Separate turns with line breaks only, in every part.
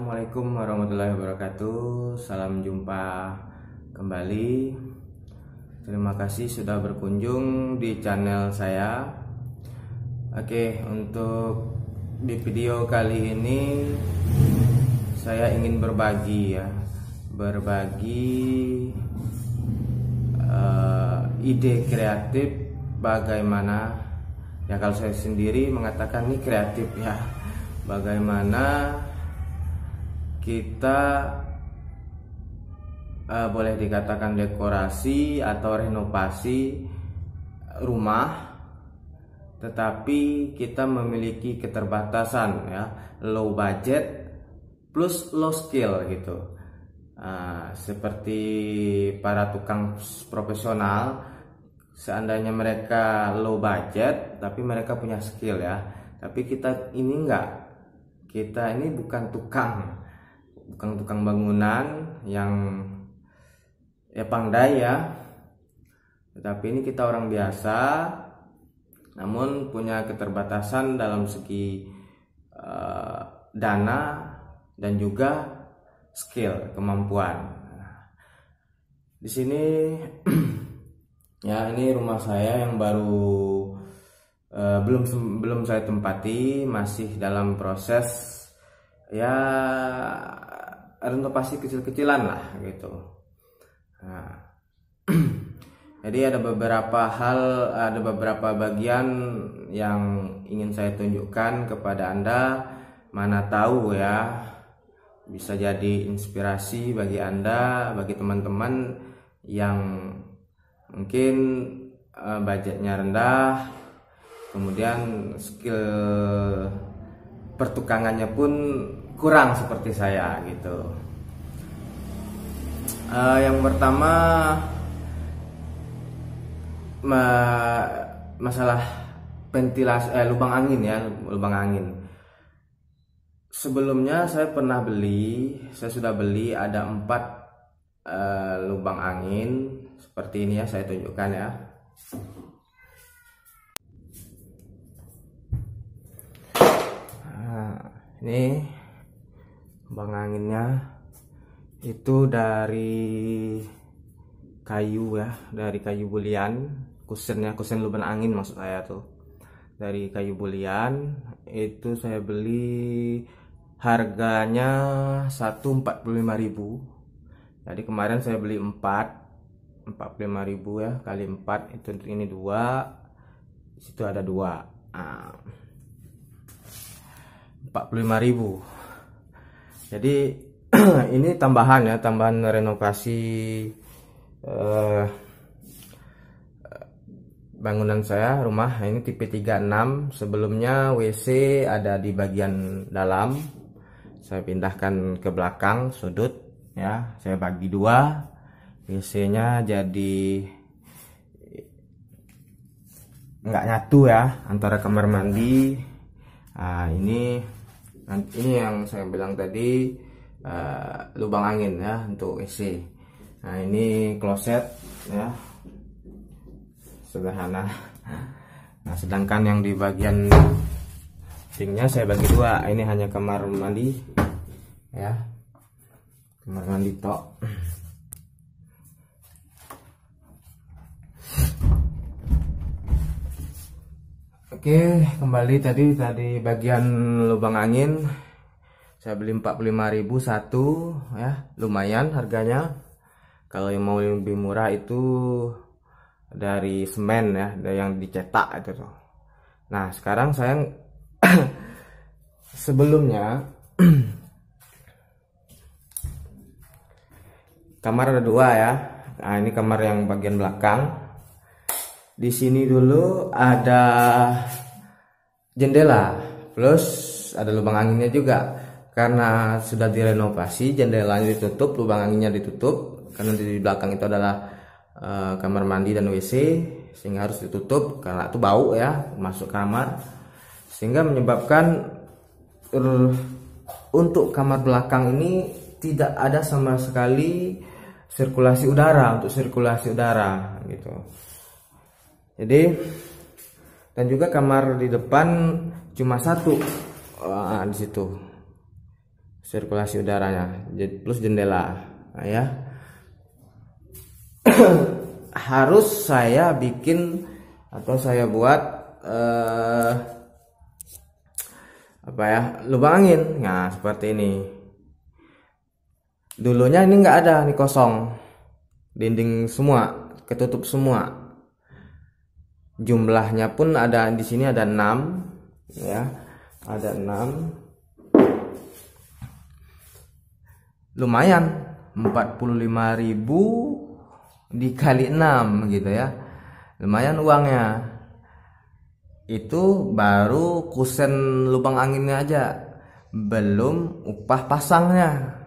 Assalamualaikum warahmatullahi wabarakatuh. Salam jumpa kembali. Terima kasih sudah berkunjung di channel saya. Oke, untuk di video kali ini saya ingin berbagi ide kreatif bagaimana ya, kalau saya sendiri mengatakan ini kreatif ya, bagaimana kita boleh dikatakan dekorasi atau renovasi rumah, tetapi kita memiliki keterbatasan ya, low budget plus low skill gitu. Seperti para tukang profesional, seandainya mereka low budget tapi mereka punya skill ya, tapi kita ini enggak, kita ini bukan tukang bangunan yang ya pandai ya, tetapi ini kita orang biasa namun punya keterbatasan dalam segi dana dan juga skill, kemampuan. Di sini ya, ini rumah saya yang baru belum saya tempati, masih dalam proses ya renovasi kecil-kecilan lah gitu. Jadi ada beberapa bagian yang ingin saya tunjukkan kepada Anda. Mana tahu ya, bisa jadi inspirasi bagi Anda, bagi teman-teman yang mungkin budgetnya rendah, kemudian skill pertukangannya pun kurang seperti saya gitu. Yang pertama masalah ventilasi, lubang angin ya, lubang angin. Sebelumnya saya sudah beli ada 4 lubang angin seperti ini ya, saya tunjukkan ya. Ini lubang anginnya itu dari kayu ya, dari kayu bulian, kusen lubang angin maksud saya tuh, dari kayu bulian. Itu saya beli harganya 145.000. Jadi kemarin saya beli 45.000 ya, kali 4 itu, untuk ini 2, di situ ada 2, 45.000. Jadi ini tambahan ya, tambahan renovasi bangunan saya, rumah ini tipe 36. Sebelumnya WC ada di bagian dalam, saya pindahkan ke belakang sudut ya, saya bagi 2. WC-nya jadi nggak nyatu ya antara kamar mandi. Ini yang saya bilang tadi, lubang angin ya untuk WC. Nah, ini kloset ya, sederhana. Nah, sedangkan yang di bagian sinknya saya bagi 2. Ini hanya kamar mandi ya, kamar mandi tok. Oke, kembali tadi bagian lubang angin saya beli 45.000 satu ya, lumayan harganya. Kalau yang mau lebih murah itu dari semen ya, dari yang dicetak itu tuh. Nah, sekarang saya sebelumnya kamar ada 2 ya. Nah, ini kamar yang bagian belakang. Di sini dulu ada jendela plus ada lubang anginnya juga. Karena sudah direnovasi, jendelanya ditutup, lubang anginnya ditutup. Karena di belakang itu adalah kamar mandi dan WC, sehingga harus ditutup karena itu bau ya masuk kamar, sehingga menyebabkan untuk kamar belakang ini tidak ada sama sekali sirkulasi udara, gitu. Jadi, dan juga kamar di depan cuma 1 di situ. sirkulasi udaranya plus jendela. Nah, ya. Harus saya bikin atau saya buat lubang angin. Nah, seperti ini. Dulunya ini nggak ada, ini kosong, dinding semua, ketutup semua. Jumlahnya pun ada di sini ada 6, ya, ada 6. Lumayan, 45.000 dikali 6 gitu ya, lumayan uangnya. Itu baru kusen lubang anginnya aja, belum upah pasangnya.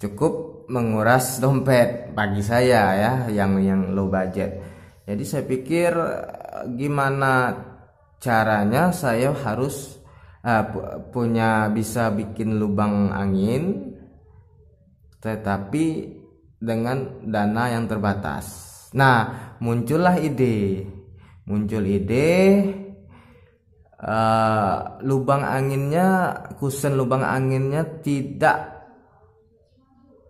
Cukup menguras dompet bagi saya ya, yang low budget. Jadi saya pikir gimana caranya saya harus bisa bikin lubang angin tetapi dengan dana yang terbatas. Nah, muncul ide lubang anginnya, kusen lubang anginnya tidak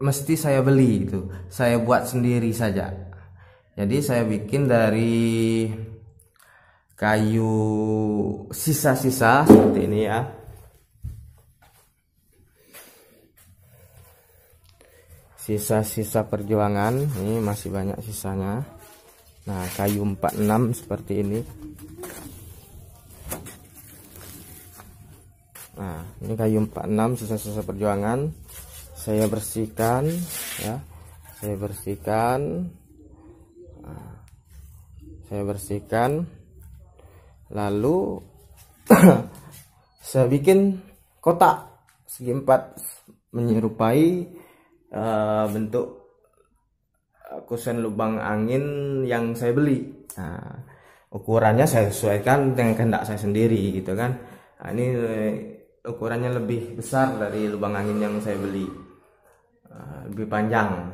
mesti saya beli, itu saya buat sendiri saja. Jadi saya bikin dari kayu sisa-sisa seperti ini ya. Sisa-sisa perjuangan, ini masih banyak sisanya. Nah, kayu 46 seperti ini. Nah, ini kayu 46 sisa-sisa perjuangan. Saya bersihkan ya. Saya bersihkan. Lalu saya bikin kotak segi 4 menyerupai bentuk kusen lubang angin yang saya beli. Nah, ukurannya saya sesuaikan dengan kehendak saya sendiri gitu kan. Nah, ini ukurannya lebih besar dari lubang angin yang saya beli, lebih panjang.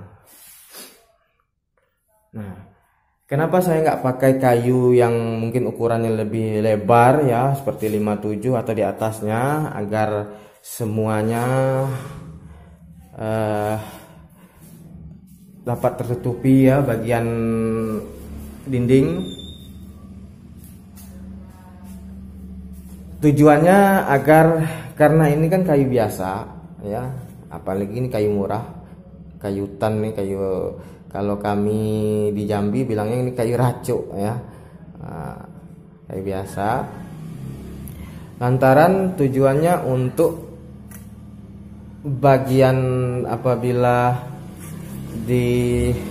Nah, kenapa saya nggak pakai kayu yang mungkin ukurannya lebih lebar ya, seperti 57 atau di atasnya, agar semuanya dapat tertutupi ya bagian dinding. Tujuannya agar, karena ini kan kayu biasa ya, apalagi ini kayu murah, kayu hutan nih, kayu, kalau kami di Jambi bilangnya ini kayu racuk ya, kayu biasa. Lantaran tujuannya untuk bagian apabila dibuat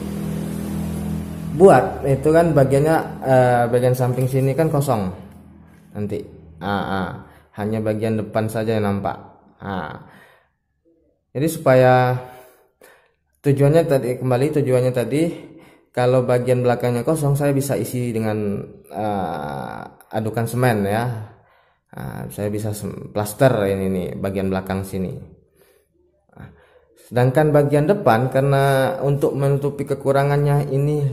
itu kan bagiannya, bagian samping sini kan kosong nanti, hanya bagian depan saja yang nampak. Jadi supaya tujuannya tadi kalau bagian belakangnya kosong, saya bisa isi dengan adukan semen ya. Saya bisa plaster ini nih bagian belakang sini. Sedangkan bagian depan, karena untuk menutupi kekurangannya ini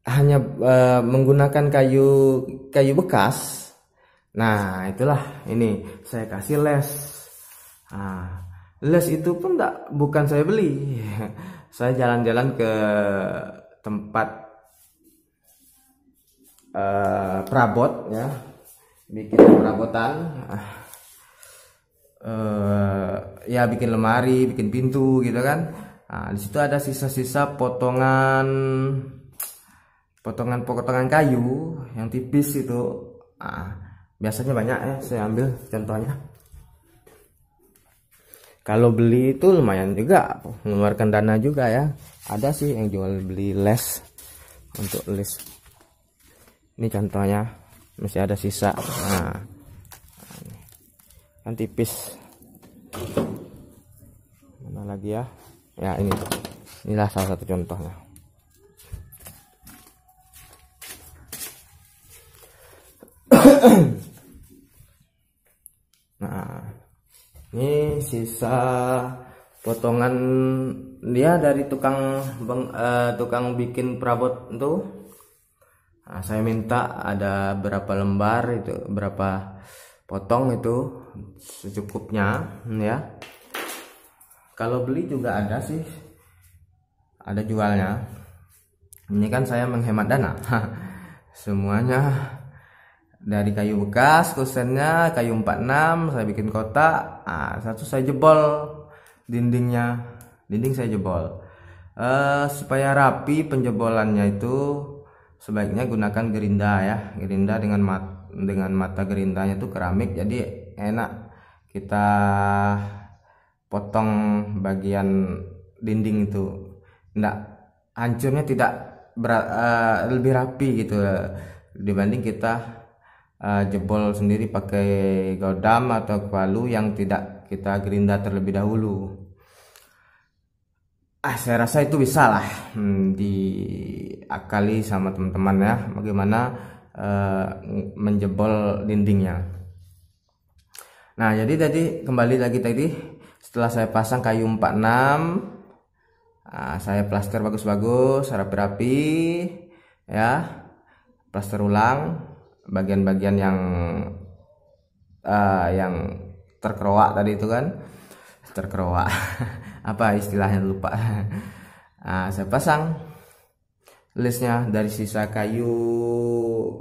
hanya menggunakan kayu bekas. Nah, itulah ini saya kasih les. Les itu pun bukan saya beli. Saya jalan-jalan ke tempat perabot ya, bikin perabotan. Ya bikin lemari, bikin pintu gitu kan. Di situ ada sisa-sisa potongan kayu yang tipis itu. Biasanya banyak ya, saya ambil contohnya. Kalau beli itu lumayan juga, mengeluarkan dana juga ya. Ada sih yang jual beli les, untuk les. Ini contohnya, masih ada sisa. Kan tipis. Mana lagi ya? Ya inilah salah satu contohnya. Nah, ini sisa potongan dia dari tukang bikin perabot itu. Saya minta ada berapa lembar itu, berapa potong itu secukupnya ya. Kalau beli juga ada sih, ada jualnya. Ini kan saya menghemat dana. Semuanya dari kayu bekas, kusennya kayu 46 saya bikin kotak. Satu saya jebol dindingnya, dinding saya jebol. Supaya rapi penjebolannya itu sebaiknya gunakan gerinda ya, gerinda dengan mata gerindanya itu keramik, jadi enak kita potong bagian dinding itu, enggak hancurnya, tidak lebih rapi gitu dibanding kita jebol sendiri pakai godam atau palu yang tidak kita gerinda terlebih dahulu. Saya rasa itu bisa lah diakali sama teman-teman ya, bagaimana menjebol dindingnya. Nah, jadi tadi kembali lagi tadi, setelah saya pasang kayu 46, saya plaster bagus-bagus, rapi-rapi ya, plaster ulang bagian-bagian yang terkeroak tadi itu kan, terkeroak apa istilahnya lupa. Saya pasang listnya dari sisa kayu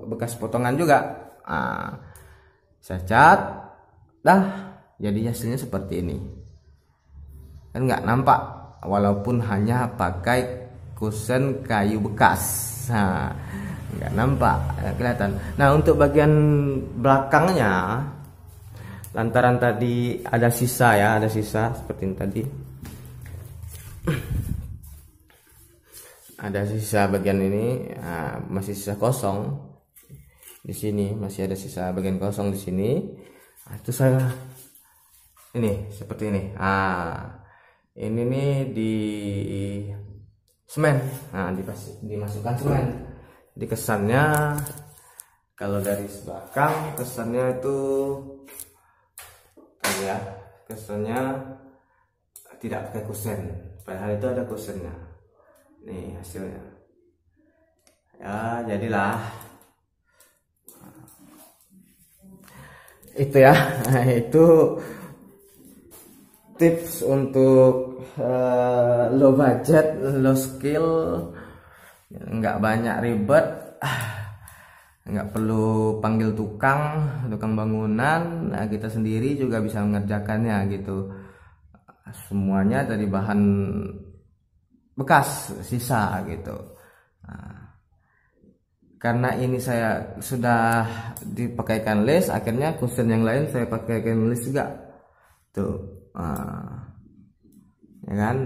bekas potongan juga. Saya cat, dah jadi hasilnya seperti ini. Kan nggak nampak walaupun hanya pakai kusen kayu bekas. Nggak nampak, nggak kelihatan. Nah, untuk bagian belakangnya, lantaran tadi ada sisa ya, ada sisa seperti ini tadi. Ada sisa bagian ini, masih sisa kosong di sini, masih ada sisa bagian kosong di sini. Itu saya ini seperti ini. Ini nih di semen, dimasukkan semen. Di kesannya kalau dari belakang kesannya itu ya, kesannya tidak pakai kusen, padahal itu ada kusennya. Nih hasilnya ya, jadilah itu ya. Itu tips untuk low budget, low skill, nggak banyak ribet, nggak perlu panggil tukang bangunan. Nah, kita sendiri juga bisa mengerjakannya gitu. Semuanya dari bahan bekas sisa gitu. Karena ini saya sudah dipakaikan les, akhirnya kusen yang lain saya pakaikan les juga tuh, ya kan.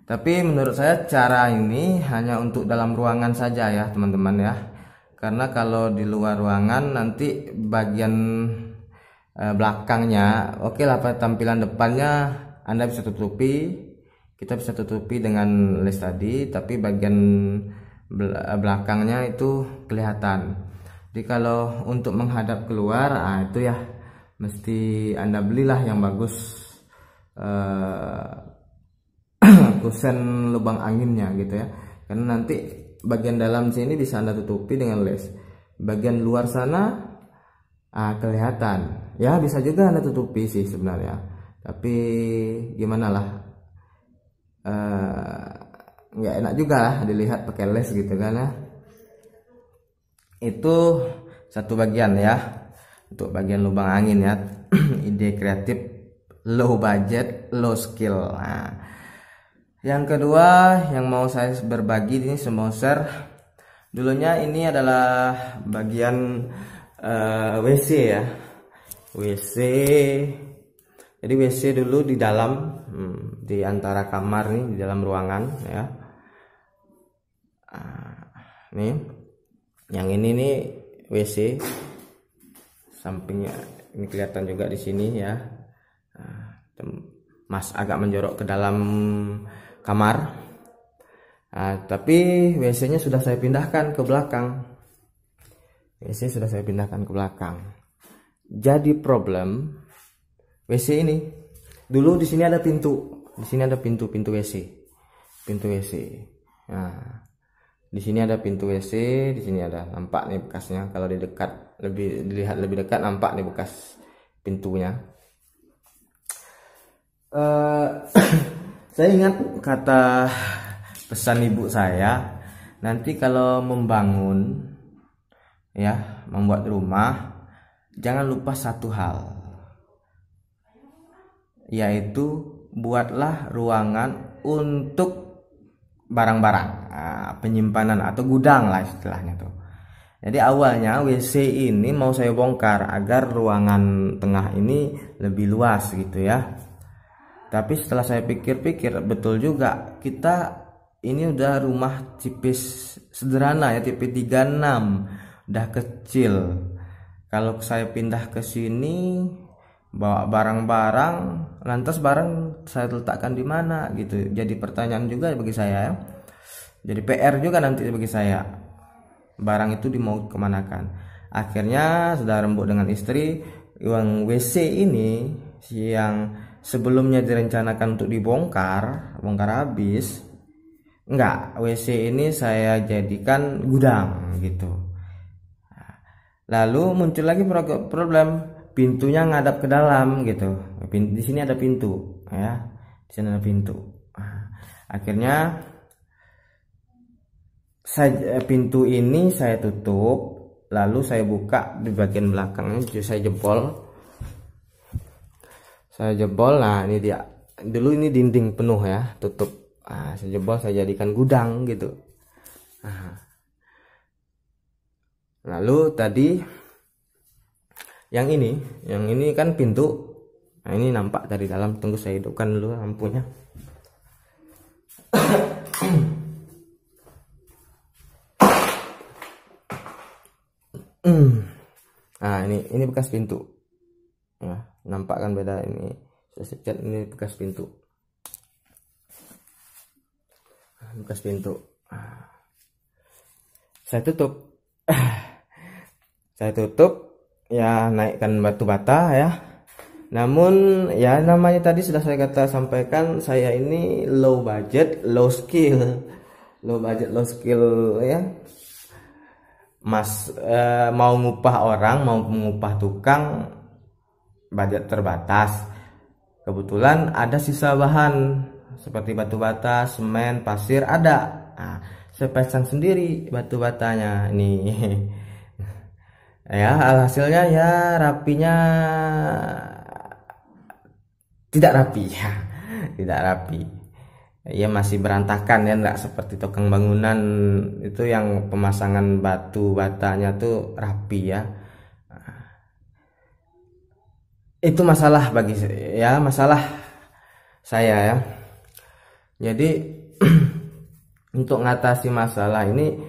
Tapi menurut saya cara ini hanya untuk dalam ruangan saja ya teman-teman ya, karena kalau di luar ruangan nanti bagian belakangnya oke lah, tampilan depannya Anda bisa tutupi, kita bisa tutupi dengan les tadi, tapi bagian belakangnya itu kelihatan. Jadi kalau untuk menghadap keluar, itu ya mesti Anda belilah yang bagus, kusen lubang anginnya gitu ya, karena nanti bagian dalam sini bisa Anda tutupi dengan les, bagian luar sana kelihatan ya, bisa juga Anda tutupi sih sebenarnya, tapi gimana lah, nggak enak juga lah dilihat pakai les gitu kan ya. Itu satu bagian ya, untuk bagian lubang angin ya. Ide kreatif, low budget, low skill. Nah, yang kedua yang mau saya berbagi ini, semua share dulunya, ini adalah bagian WC ya, WC. Jadi WC dulu di dalam, di antara kamar nih, di dalam ruangan ya. Nih yang ini nih WC, sampingnya ini kelihatan juga di sini ya. Mas agak menjorok ke dalam kamar. Tapi WC-nya sudah saya pindahkan ke belakang. WC sudah saya pindahkan ke belakang. Jadi problem WC ini, dulu di sini ada pintu, di sini ada pintu WC, pintu WC. Nah, Di sini ada pintu WC, di sini ada, nampak nih bekasnya. Kalau di dekat, dilihat lebih dekat, nampak nih bekas pintunya. Saya ingat kata pesan ibu saya, nanti kalau membangun, ya, membuat rumah, jangan lupa satu hal, yaitu buatlah ruangan untuk barang-barang, penyimpanan atau gudang lah istilahnya tuh. Jadi awalnya WC ini mau saya bongkar agar ruangan tengah ini lebih luas gitu ya. Tapi setelah saya pikir-pikir, betul juga, kita ini udah rumah tipis sederhana ya, tipe 36, udah kecil. Kalau saya pindah ke sini bawa barang-barang, lantas barang saya letakkan di mana gitu. Jadi pertanyaan juga bagi saya ya. Jadi PR juga nanti bagi saya. Barang itu mau kemanakan. Akhirnya sudah rembuk dengan istri, uang WC ini yang sebelumnya direncanakan untuk bongkar habis, enggak, WC ini saya jadikan gudang gitu. Lalu muncul lagi problem, pintunya ngadap ke dalam gitu. Di sini ada pintu ya, di sini ada pintu. Akhirnya pintu ini saya tutup, lalu saya buka di bagian belakangnya, saya jebol. Nah ini dia, dulu ini dinding penuh ya, tutup. Saya jebol, saya jadikan gudang gitu. Lalu tadi yang ini kan pintu. Nah ini nampak dari dalam, tunggu saya hidupkan dulu lampunya. Nah ini bekas pintu ya, nampak kan beda, ini saya cat, ini bekas pintu, saya tutup ya, naikkan batu bata ya. Namun ya namanya tadi sudah saya sampaikan, saya ini low budget low skill ya. Mau ngupah orang, mau mengupah tukang, budget terbatas. Kebetulan ada sisa bahan seperti batu bata, semen, pasir ada. Saya pasang sendiri batu batanya ini. Ya hasilnya ya rapinya tidak rapi ya, tidak rapi. Ya masih berantakan ya, enggak seperti tukang bangunan itu yang pemasangan batu batanya tuh rapi ya. Itu masalah masalah saya ya. Jadi untuk mengatasi masalah ini,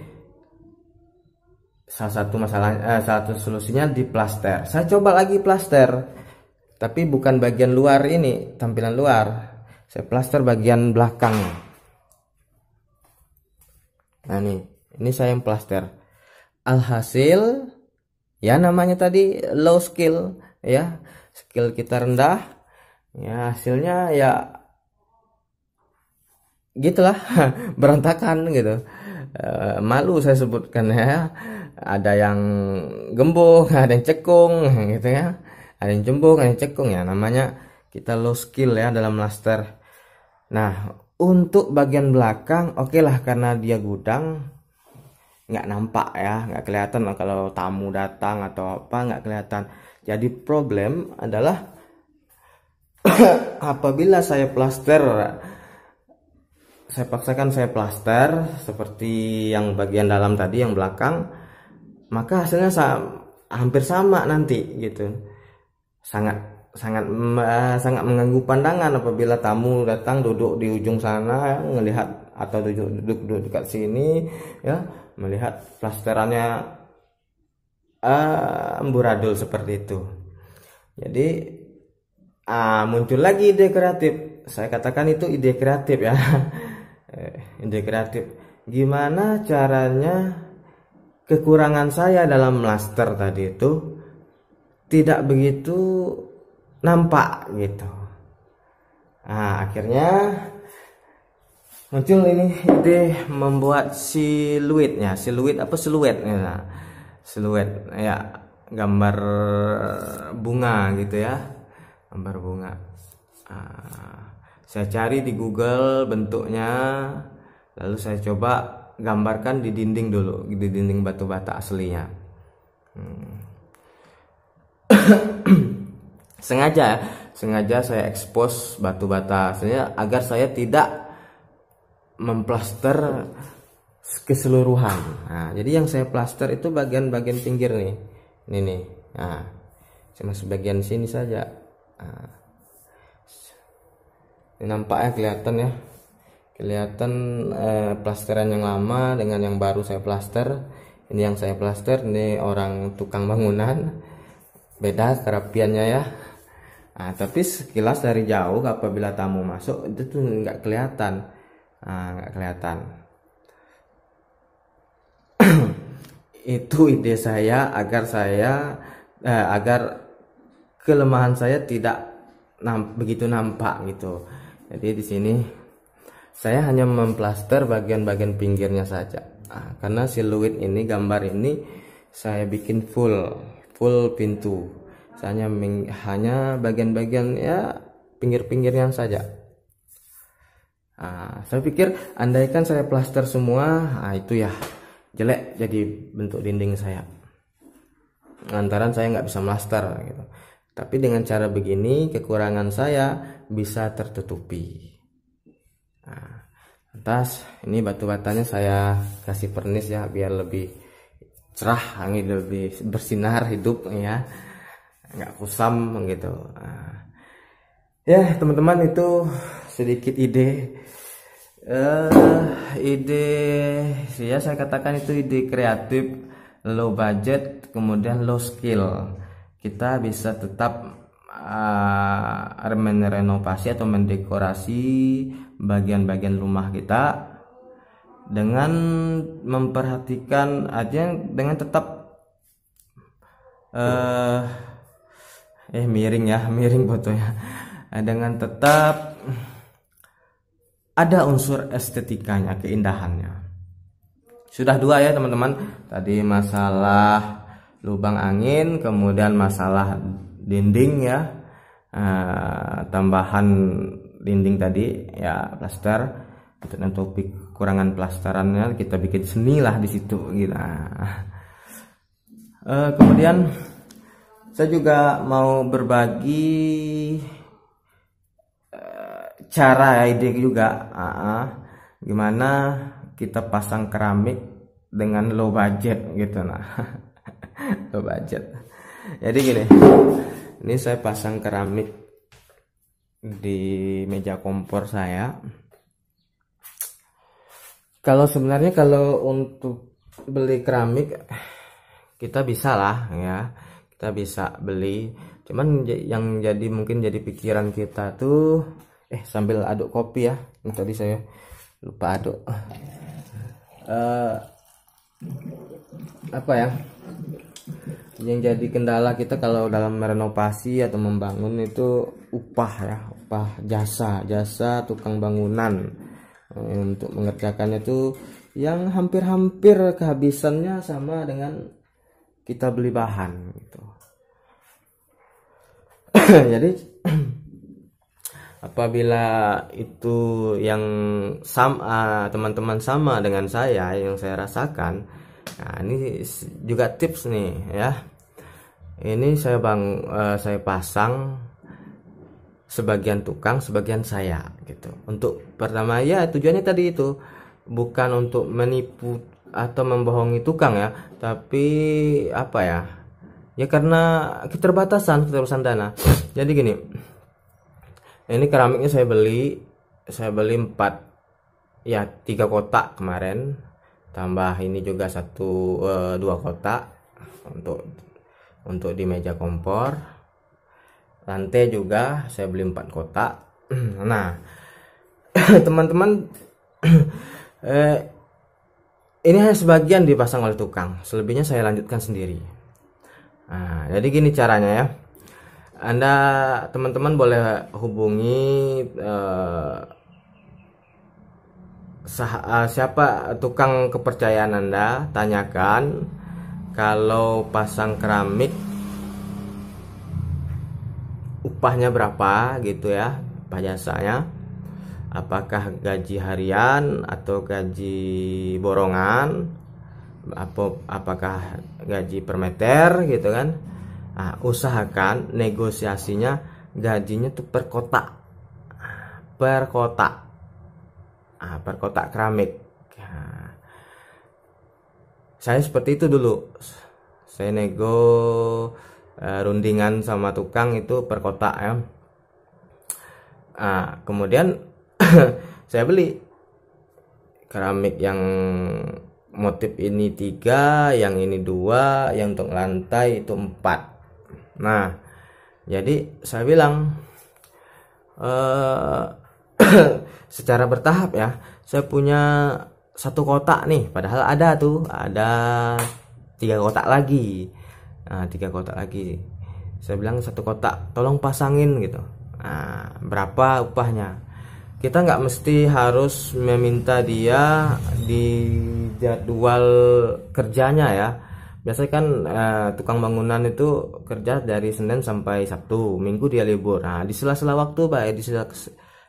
salah satu solusinya di plaster. Saya coba lagi plaster, tapi bukan bagian luar ini, tampilan luar. Saya plaster bagian belakang. Nah ini saya yang plaster. Alhasil ya namanya tadi low skill ya, skill kita rendah ya, hasilnya ya gitulah, berantakan gitu. Malu saya sebutkan ya, ada yang gembung, ada yang cekung gitu ya, ada yang jembung, ada yang cekung ya, namanya kita low skill ya dalam plaster. Nah untuk bagian belakang oke lah, karena dia gudang nggak nampak ya, nggak kelihatan kalau tamu datang atau apa, nggak kelihatan. Jadi problem adalah apabila saya plaster, saya paksakan saya plaster seperti yang bagian dalam tadi, yang belakang, maka hasilnya hampir sama nanti gitu. Sangat mengganggu pandangan apabila tamu datang duduk di ujung sana melihat, atau duduk dekat sini ya, melihat plasterannya amburadul seperti itu. Jadi muncul lagi ide kreatif. Saya katakan itu ide kreatif ya. Ide kreatif. Gimana caranya kekurangan saya dalam plaster tadi itu tidak begitu nampak gitu. Akhirnya muncul ini ide membuat siluet apa siluetnya, nah, siluet ya, gambar bunga gitu ya, gambar bunga. Saya cari di Google bentuknya, lalu saya coba gambarkan di dinding dulu, di dinding batu bata aslinya. sengaja saya ekspos batu bata aslinya agar saya tidak memplaster keseluruhan. Nah, jadi yang saya plaster itu bagian-bagian pinggir nih, ini nih. Nah, cuma sebagian sini saja. Nah, ini nampaknya kelihatan ya, kelihatan plasteran yang lama dengan yang baru saya plaster. Ini yang saya plaster, ini orang tukang bangunan, beda kerapiannya ya. Nah, tapi sekilas dari jauh apabila tamu masuk itu tuh nggak kelihatan. Nggak kelihatan. Itu ide saya agar kelemahan saya tidak begitu nampak gitu. Jadi di sini saya hanya memplaster bagian-bagian pinggirnya saja. Karena siluet ini, gambar ini saya bikin full pintu. Saya hanya bagian-bagian ya pinggir-pinggirnya saja. Saya pikir andaikan saya plaster semua, itu ya jelek jadi bentuk dinding saya. Lantaran saya nggak bisa plaster gitu. Tapi dengan cara begini kekurangan saya bisa tertutupi. Lantas ini batu batanya saya kasih pernis ya biar lebih cerah, angin lebih bersinar hidup ya, nggak kusam gitu. Ya teman-teman, itu sedikit ide ya, saya katakan itu ide kreatif, low budget, kemudian low skill. Kita bisa tetap merenovasi atau mendekorasi bagian-bagian rumah kita dengan memperhatikan aja, dengan tetap miring fotonya, dengan tetap ada unsur estetikanya, keindahannya. Sudah dua ya teman-teman, tadi masalah lubang angin, kemudian masalah dinding ya, tambahan dinding tadi ya plaster. Untuk nutupi kekurangan plasterannya kita bikin seni lah di situ gitu. Kemudian saya juga mau berbagi cara ide juga, gimana kita pasang keramik dengan low budget gitu. Low budget. Jadi gini, ini saya pasang keramik di meja kompor saya. Sebenarnya kalau untuk beli keramik kita bisa lah ya, kita bisa beli. Cuman yang mungkin jadi pikiran kita tuh, sambil aduk kopi ya, tadi saya lupa aduk. Apa ya yang jadi kendala kita kalau dalam merenovasi atau membangun itu upah jasa tukang bangunan. Untuk mengerjakannya itu yang hampir kehabisannya sama dengan kita beli bahan gitu. Jadi apabila itu yang teman-teman sama dengan saya yang saya rasakan, ini juga tips nih ya. Ini saya pasang sebagian tukang, sebagian saya gitu. Untuk pertama ya tujuannya tadi itu bukan untuk menipu atau membohongi tukang ya, tapi apa ya? Ya karena keterbatasan dana. Jadi gini, ini keramiknya saya beli 3 kotak kemarin, tambah ini juga 2 kotak untuk di meja kompor. Lantai juga saya beli 4 kotak. Nah teman-teman, ini hanya sebagian dipasang oleh tukang, selebihnya saya lanjutkan sendiri. Jadi gini caranya ya, Anda teman-teman boleh hubungi siapa tukang kepercayaan Anda, tanyakan kalau pasang keramik upahnya berapa gitu ya, upah jasanya. Apakah gaji harian atau gaji borongan, apakah gaji per meter gitu kan. Nah, usahakan negosiasinya gajinya tuh per kotak, per kotak keramik. Nah, saya seperti itu dulu, saya nego rundingan sama tukang itu per kotak ya. Nah, kemudian saya beli keramik yang motif ini 3, yang ini 2, yang untuk lantai itu 4. Nah, jadi saya bilang secara bertahap ya, saya punya 1 kotak nih, padahal ada 3 kotak lagi. Nah, 3 kotak lagi. Saya bilang 1 kotak, tolong pasangin gitu. Nah, berapa upahnya? Kita nggak mesti harus meminta dia di jadwal kerjanya ya. Biasanya kan tukang bangunan itu kerja dari Senin sampai Sabtu, Minggu dia libur. Nah, di sela-sela waktu Pak, di sela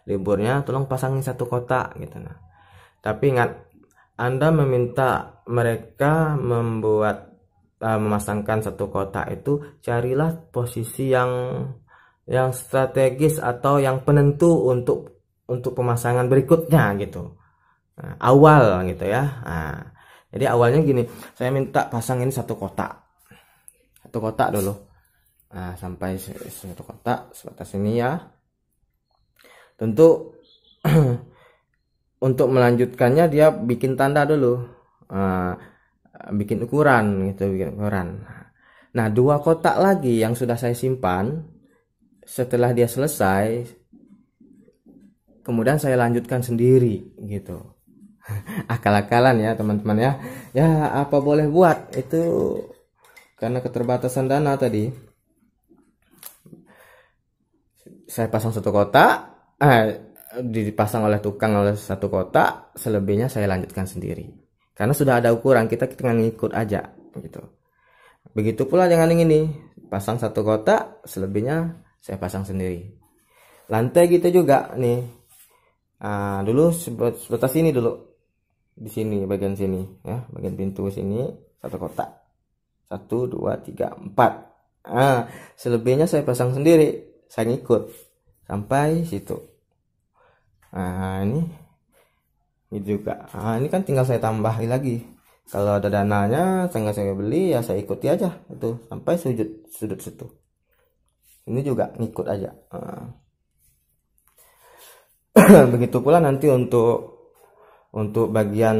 liburnya tolong pasangin 1 kotak gitu. Nah, tapi ingat, Anda meminta mereka memasangkan 1 kotak itu, carilah posisi yang strategis atau yang penentu untuk pemasangan berikutnya gitu. Nah, awal gitu ya. Nah, jadi awalnya gini, saya minta pasangin 1 kotak, 1 kotak dulu. Nah, sampai 1 kotak sebatas ini ya. Tentu untuk melanjutkannya dia bikin tanda dulu, bikin ukuran gitu, bikin ukuran. Nah, 2 kotak lagi yang sudah saya simpan, setelah dia selesai, kemudian saya lanjutkan sendiri gitu. Akal-akalan ya teman-teman ya. Ya apa boleh buat, itu karena keterbatasan dana tadi. Saya pasang 1 kotak, dipasang oleh tukang oleh 1 kotak, selebihnya saya lanjutkan sendiri. Karena sudah ada ukuran, kita ngikut aja gitu. Begitu pula dengan ini, pasang 1 kotak, selebihnya saya pasang sendiri. Lantai gitu juga nih. Dulu sebatas ini dulu, di sini bagian sini ya, bagian pintu sini 1 kotak, 1 2 3 4. Selebihnya saya pasang sendiri, saya ngikut sampai situ. Ini juga. Ini kan tinggal saya tambahin lagi. Kalau ada dananya, tinggal saya beli ya, saya ikuti aja itu sampai sudut situ. Ini juga ngikut aja. Begitu pula nanti untuk bagian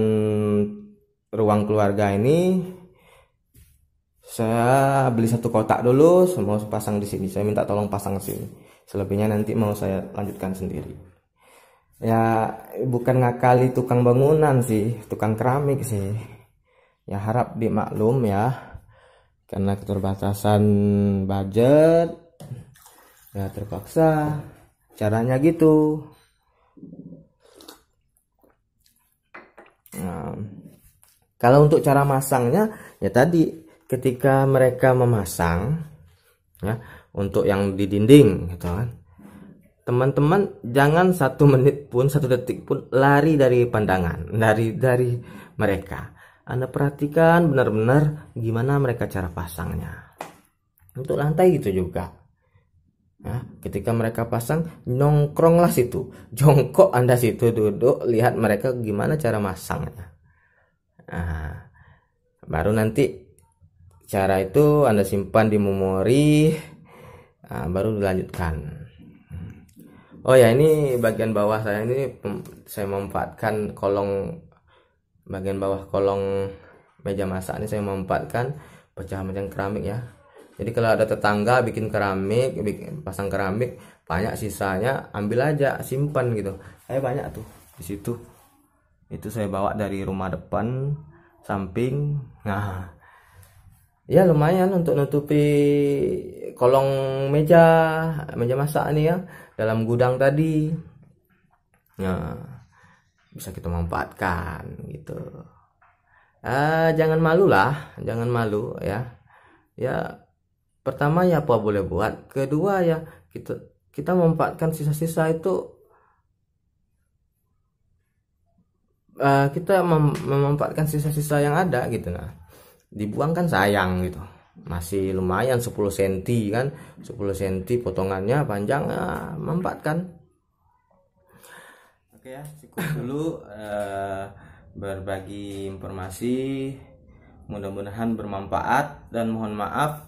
ruang keluarga ini, saya beli 1 kotak dulu, semua pasang di sini. Saya minta tolong pasang sini. Selebihnya nanti mau saya lanjutkan sendiri. Ya bukan ngakali tukang bangunan sih, tukang keramik sih. Ya harap dimaklum ya, karena keterbatasan budget. Ya terpaksa caranya gitu. Nah, kalau untuk cara masangnya ya tadi, ketika mereka memasang ya, untuk yang di dinding gitu kan, teman-teman jangan 1 menit pun, 1 detik pun lari dari pandangan, dari mereka. Anda perhatikan benar-benar gimana mereka cara pasangnya. Untuk lantai gitu juga. Nah, ketika mereka pasang, nongkronglah situ, jongkok Anda situ, duduk, lihat mereka gimana cara masangnya. Nah, baru nanti cara itu Anda simpan di memori, baru dilanjutkan. Oh ya, ini bagian bawah saya ini, saya memanfaatkan bagian bawah kolong meja masak ini, saya memanfaatkan pecahan keramik ya. Jadi kalau ada tetangga bikin keramik, pasang keramik, banyak sisanya, ambil aja, simpan gitu. Saya banyak tuh di situ. Itu saya bawa dari rumah depan, samping. Nah, ya lumayan untuk nutupi kolong meja masak nih ya, dalam gudang tadi. Nah, bisa kita manfaatkan gitu. Jangan malu lah, jangan malu ya. Ya pertama ya apa boleh buat, kedua ya kita memanfaatkan sisa-sisa itu. Kita memanfaatkan sisa-sisa yang ada gitu. Nah, dibuang kan sayang gitu, masih lumayan 10 cm kan, 10 cm potongannya panjang, manfaatkan. Oke ya, cukup dulu berbagi informasi, mudah-mudahan bermanfaat dan mohon maaf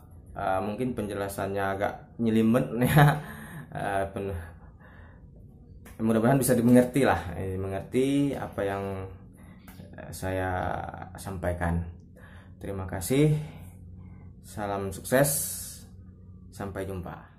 mungkin penjelasannya agak nyelimet ya. Mudah-mudahan bisa dimengerti lah, dimengerti apa yang saya sampaikan. Terima kasih, salam sukses, sampai jumpa.